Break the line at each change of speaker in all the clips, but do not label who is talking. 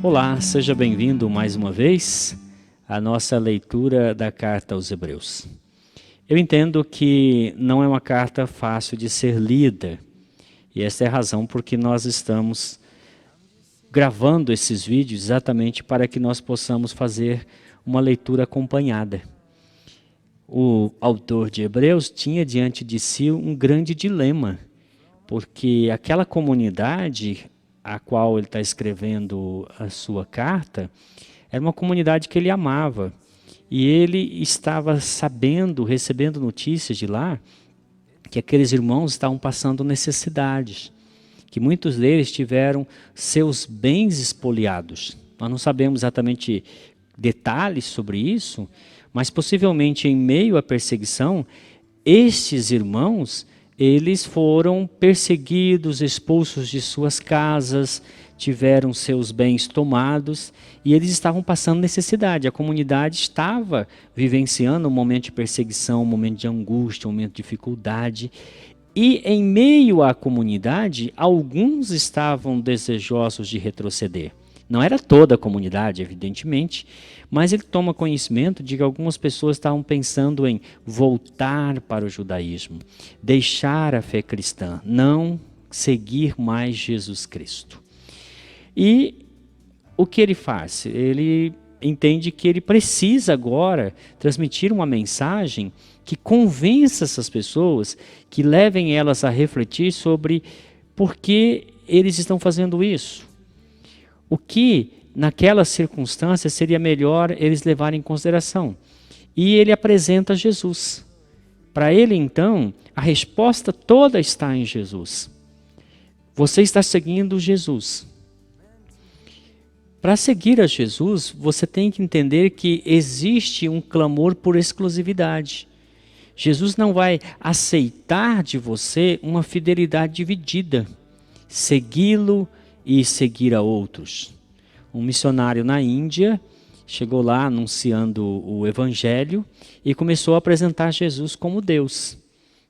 Olá, seja bem-vindo mais uma vez à nossa leitura da carta aos Hebreus. Eu entendo que não é uma carta fácil de ser lida, e essa é a razão por que nós estamos gravando esses vídeos exatamente para que nós possamos fazer uma leitura acompanhada. O autor de Hebreus tinha diante de si um grande dilema, porque aquela comunidade a qual ele está escrevendo a sua carta, era uma comunidade que ele amava. E ele estava sabendo, recebendo notícias de lá, que aqueles irmãos estavam passando necessidades, que muitos deles tiveram seus bens espoliados. Nós não sabemos exatamente detalhes sobre isso, mas possivelmente em meio à perseguição, estes irmãos, eles foram perseguidos, expulsos de suas casas, tiveram seus bens tomados e eles estavam passando necessidade. A comunidade estava vivenciando um momento de perseguição, um momento de angústia, um momento de dificuldade. E em meio à comunidade, alguns estavam desejosos de retroceder. Não era toda a comunidade, evidentemente, mas ele toma conhecimento de que algumas pessoas estavam pensando em voltar para o judaísmo, deixar a fé cristã, não seguir mais Jesus Cristo. E o que ele faz? Ele entende que ele precisa agora transmitir uma mensagem que convença essas pessoas, que levem elas a refletir sobre por que eles estão fazendo isso. O que, naquelas circunstâncias, seria melhor eles levarem em consideração. E ele apresenta Jesus. Para ele, então, a resposta toda está em Jesus. Você está seguindo Jesus. Para seguir a Jesus, você tem que entender que existe um clamor por exclusividade. Jesus não vai aceitar de você uma fidelidade dividida. Segui-lo e seguir a outros. Um missionário na Índia chegou lá anunciando o Evangelho e começou a apresentar Jesus como Deus.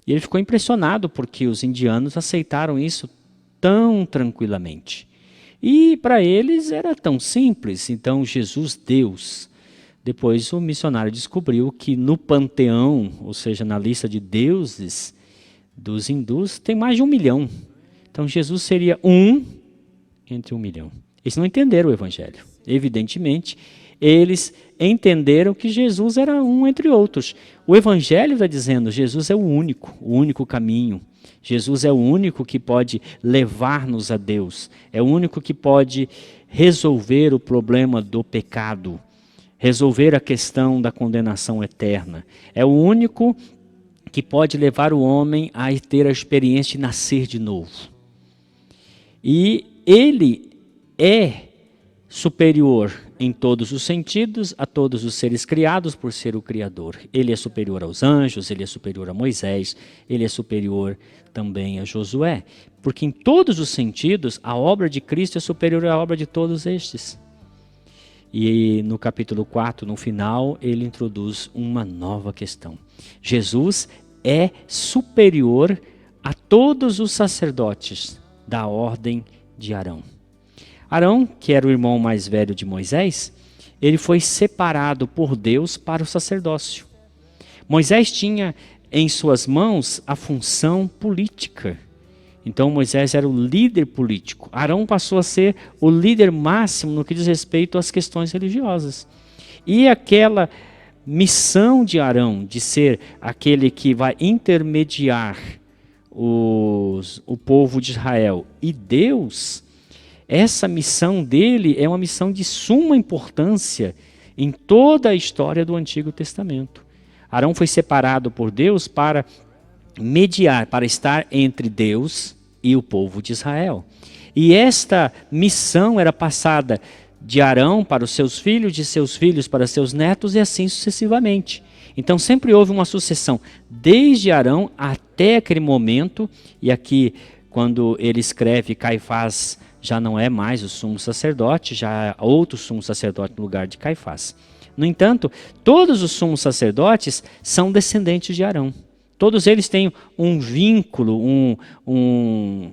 E ele ficou impressionado porque os indianos aceitaram isso tão tranquilamente. E para eles era tão simples, então Jesus Deus. Depois o missionário descobriu que no panteão, ou seja, na lista de deuses dos hindus, tem mais de 1 milhão. Então Jesus seria entre 1 milhão. Eles não entenderam o Evangelho. Evidentemente, eles entenderam que Jesus era um entre outros. O Evangelho está dizendo que Jesus é o único caminho. Jesus é o único que pode levar-nos a Deus. É o único que pode resolver o problema do pecado, resolver a questão da condenação eterna. É o único que pode levar o homem a ter a experiência de nascer de novo. E ele é superior em todos os sentidos a todos os seres criados por ser o Criador. Ele é superior aos anjos, ele é superior a Moisés, ele é superior também a Josué. Porque em todos os sentidos, a obra de Cristo é superior à obra de todos estes. E no capítulo 4, no final, ele introduz uma nova questão. Jesus é superior a todos os sacerdotes da ordem de Arão. Arão, que era o irmão mais velho de Moisés, ele foi separado por Deus para o sacerdócio. Moisés tinha em suas mãos a função política. Então Moisés era o líder político. Arão passou a ser o líder máximo no que diz respeito às questões religiosas. E aquela missão de Arão de ser aquele que vai intermediar o povo de Israel e Deus, essa missão dele é uma missão de suma importância em toda a história do Antigo Testamento. Arão foi separado por Deus para mediar, para estar entre Deus e o povo de Israel. E esta missão era passada de Arão para os seus filhos, de seus filhos para seus netos e assim sucessivamente. Então sempre houve uma sucessão, desde Arão até aquele momento, e aqui quando ele escreve, Caifás já não é mais o sumo sacerdote, já há outro sumo sacerdote no lugar de Caifás. No entanto, todos os sumos sacerdotes são descendentes de Arão. Todos eles têm um vínculo, um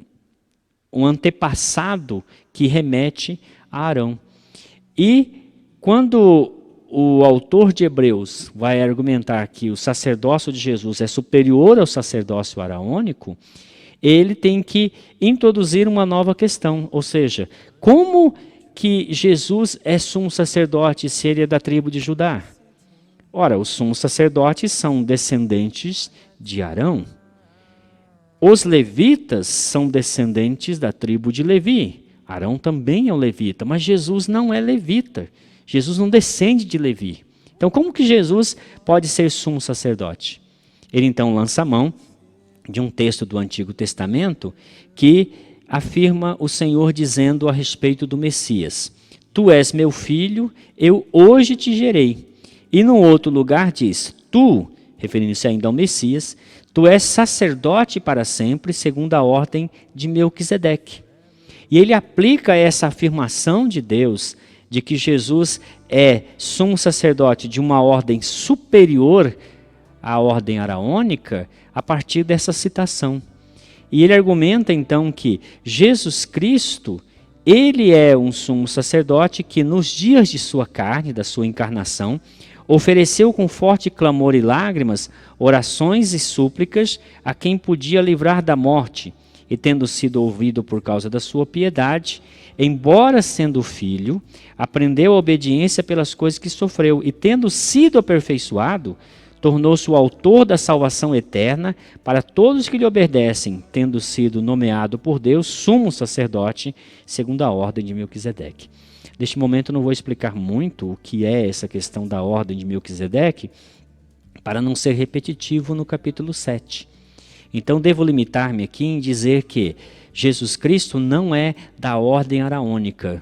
antepassado que remete a Arão. E quando o autor de Hebreus vai argumentar que o sacerdócio de Jesus é superior ao sacerdócio araônico, ele tem que introduzir uma nova questão, ou seja, como que Jesus é sumo sacerdote se ele é da tribo de Judá? Ora, os sumos sacerdotes são descendentes de Arão. Os levitas são descendentes da tribo de Levi. Arão também é um levita, mas Jesus não é levita. Jesus não descende de Levi. Então, como que Jesus pode ser sumo sacerdote? Ele então lança a mão de um texto do Antigo Testamento que afirma o Senhor dizendo a respeito do Messias: Tu és meu filho, eu hoje te gerei. E no outro lugar diz: Tu, referindo-se ainda ao Messias, tu és sacerdote para sempre, segundo a ordem de Melquisedeque. E ele aplica essa afirmação de Deus de que Jesus é sumo sacerdote de uma ordem superior à ordem araônica a partir dessa citação. E ele argumenta então que Jesus Cristo, ele é um sumo sacerdote que nos dias de sua carne, da sua encarnação, ofereceu com forte clamor e lágrimas orações e súplicas a quem podia livrar da morte, e tendo sido ouvido por causa da sua piedade, embora sendo filho, aprendeu a obediência pelas coisas que sofreu, e tendo sido aperfeiçoado, tornou-se o autor da salvação eterna para todos que lhe obedecem, tendo sido nomeado por Deus sumo sacerdote, segundo a ordem de Melquisedeque. Neste momento eu não vou explicar muito o que é essa questão da ordem de Melquisedeque, para não ser repetitivo no capítulo 7. Então devo limitar-me aqui em dizer que Jesus Cristo não é da ordem araônica,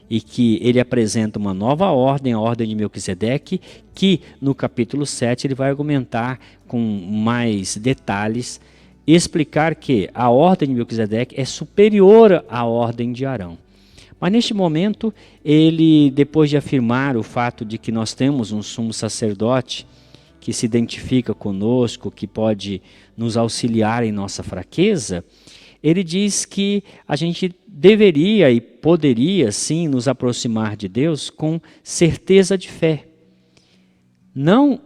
e que ele apresenta uma nova ordem, a ordem de Melquisedeque, que no capítulo 7 ele vai argumentar com mais detalhes, explicar que a ordem de Melquisedeque é superior à ordem de Arão. Mas neste momento, ele, depois de afirmar o fato de que nós temos um sumo sacerdote que se identifica conosco, que pode nos auxiliar em nossa fraqueza, ele diz que a gente deveria e poderia, sim, nos aproximar de Deus com certeza de fé. Não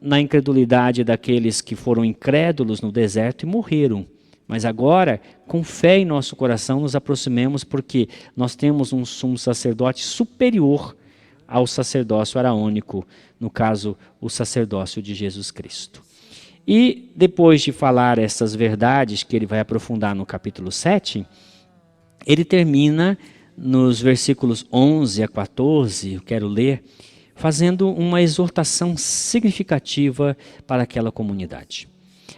na incredulidade daqueles que foram incrédulos no deserto e morreram, mas agora, com fé em nosso coração, nos aproximemos porque nós temos um sumo sacerdote superior ao sacerdócio araônico, no caso, o sacerdócio de Jesus Cristo. E depois de falar essas verdades que ele vai aprofundar no capítulo 7, ele termina nos versículos 11 a 14, eu quero ler, fazendo uma exortação significativa para aquela comunidade.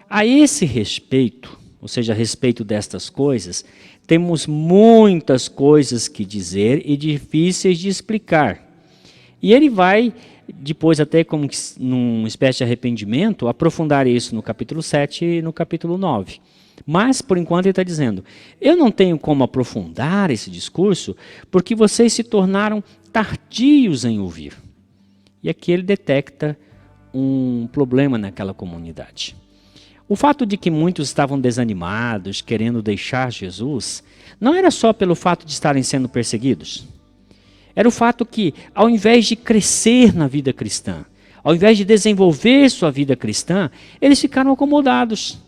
A esse respeito, ou seja, a respeito destas coisas, temos muitas coisas que dizer e difíceis de explicar. E ele vai, depois até como numa espécie de arrependimento, aprofundar isso no capítulo 7 e no capítulo 9. Mas, por enquanto, ele está dizendo, eu não tenho como aprofundar esse discurso, porque vocês se tornaram tardios em ouvir. E aqui ele detecta um problema naquela comunidade. O fato de que muitos estavam desanimados, querendo deixar Jesus, não era só pelo fato de estarem sendo perseguidos. Era o fato que, ao invés de crescer na vida cristã, ao invés de desenvolver sua vida cristã, eles ficaram acomodados.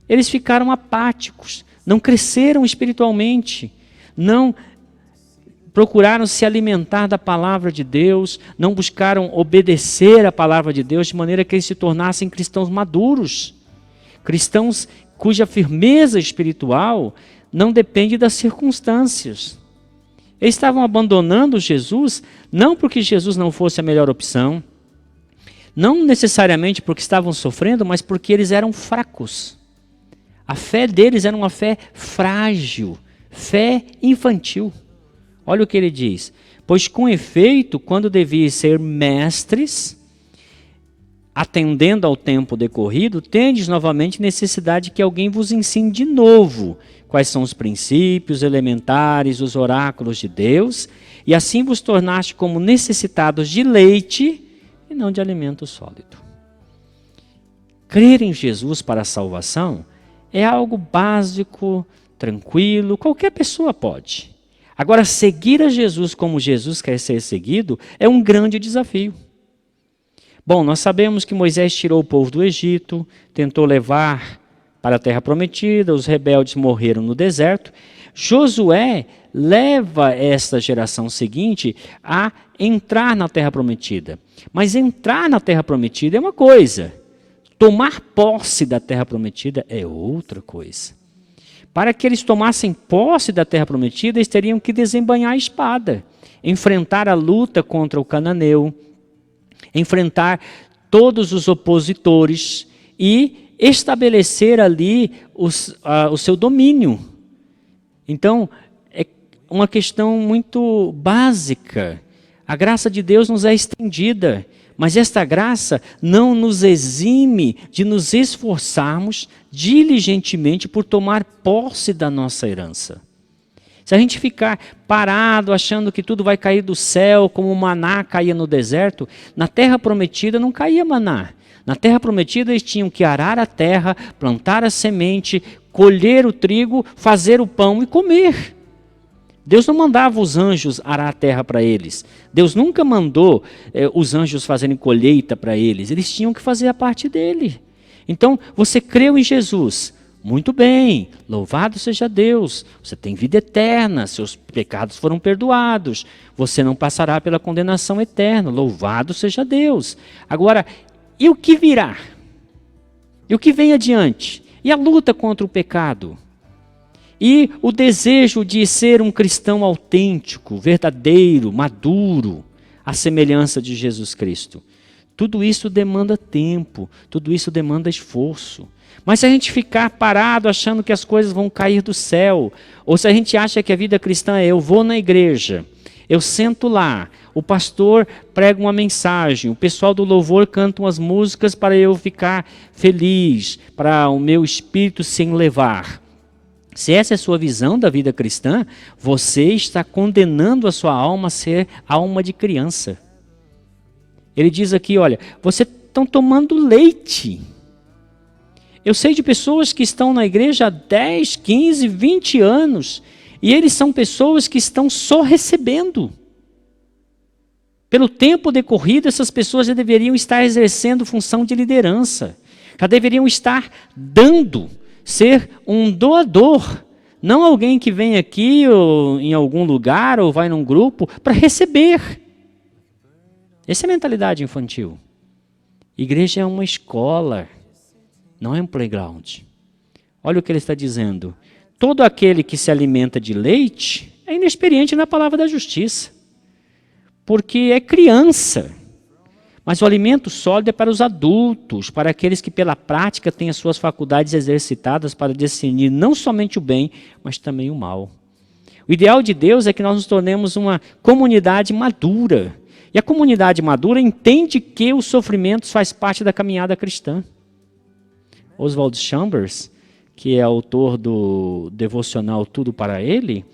Eles ficaram apáticos, não cresceram espiritualmente, não procuraram se alimentar da palavra de Deus, não buscaram obedecer à palavra de Deus de maneira que eles se tornassem cristãos maduros. Cristãos cuja firmeza espiritual não depende das circunstâncias. Eles estavam abandonando Jesus, não porque Jesus não fosse a melhor opção, não necessariamente porque estavam sofrendo, mas porque eles eram fracos. A fé deles era uma fé frágil, fé infantil. Olha o que ele diz. Pois com efeito, quando deviam ser mestres, atendendo ao tempo decorrido, tendes novamente necessidade que alguém vos ensine de novo quais são os princípios elementares, os oráculos de Deus, e assim vos tornaste como necessitados de leite e não de alimento sólido. Crer em Jesus para a salvação é algo básico, tranquilo, qualquer pessoa pode. Agora, seguir a Jesus como Jesus quer ser seguido é um grande desafio. Bom, nós sabemos que Moisés tirou o povo do Egito, tentou levar para a terra prometida, os rebeldes morreram no deserto. Josué leva esta geração seguinte a entrar na terra prometida. Mas entrar na terra prometida é uma coisa, tomar posse da terra prometida é outra coisa. Para que eles tomassem posse da terra prometida, eles teriam que desembainhar a espada, enfrentar a luta contra o cananeu, enfrentar todos os opositores e estabelecer ali o seu domínio. Então, é uma questão muito básica. A graça de Deus nos é estendida, mas esta graça não nos exime de nos esforçarmos diligentemente por tomar posse da nossa herança. Se a gente ficar parado achando que tudo vai cair do céu, como o maná caía no deserto, na terra prometida não caía maná. Na terra prometida eles tinham que arar a terra, plantar a semente, colher o trigo, fazer o pão e comer. Deus não mandava os anjos arar a terra para eles. Deus nunca mandou os anjos fazerem colheita para eles. Eles tinham que fazer a parte dele. Então, você creu em Jesus. Muito bem, louvado seja Deus. Você tem vida eterna, seus pecados foram perdoados. Você não passará pela condenação eterna. Louvado seja Deus. Agora, e o que virá? E o que vem adiante? E a luta contra o pecado? E o desejo de ser um cristão autêntico, verdadeiro, maduro, à semelhança de Jesus Cristo. Tudo isso demanda tempo, tudo isso demanda esforço. Mas se a gente ficar parado achando que as coisas vão cair do céu, ou se a gente acha que a vida cristã é eu vou na igreja, eu sento lá, o pastor prega uma mensagem, o pessoal do louvor canta umas músicas para eu ficar feliz, para o meu espírito se enlevar. Se essa é a sua visão da vida cristã, você está condenando a sua alma a ser alma de criança. Ele diz aqui, olha, vocês estão tomando leite. Eu sei de pessoas que estão na igreja há 10, 15, 20 anos, e eles são pessoas que estão só recebendo. Pelo tempo decorrido, essas pessoas já deveriam estar exercendo função de liderança, já deveriam estar dando, ser um doador, não alguém que vem aqui ou em algum lugar ou vai num grupo para receber. Essa é a mentalidade infantil. Igreja é uma escola, não é um playground. Olha o que ele está dizendo. Todo aquele que se alimenta de leite é inexperiente na palavra da justiça, porque é criança. Mas o alimento sólido é para os adultos, para aqueles que pela prática têm as suas faculdades exercitadas para discernir não somente o bem, mas também o mal. O ideal de Deus é que nós nos tornemos uma comunidade madura. E a comunidade madura entende que os sofrimentos faz parte da caminhada cristã. Oswald Chambers, que é autor do devocional Tudo para Ele,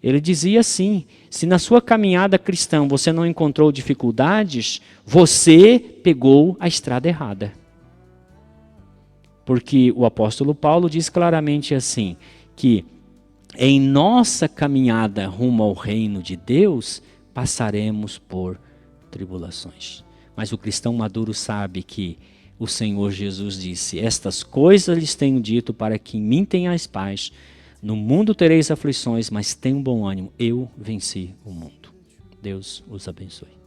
ele dizia assim, se na sua caminhada cristã você não encontrou dificuldades, você pegou a estrada errada. Porque o apóstolo Paulo diz claramente assim, que em nossa caminhada rumo ao reino de Deus, passaremos por tribulações. Mas o cristão maduro sabe que o Senhor Jesus disse, estas coisas lhes tenho dito para que em mim tenhais paz. No mundo tereis aflições, mas tenham bom ânimo, eu venci o mundo. Deus os abençoe.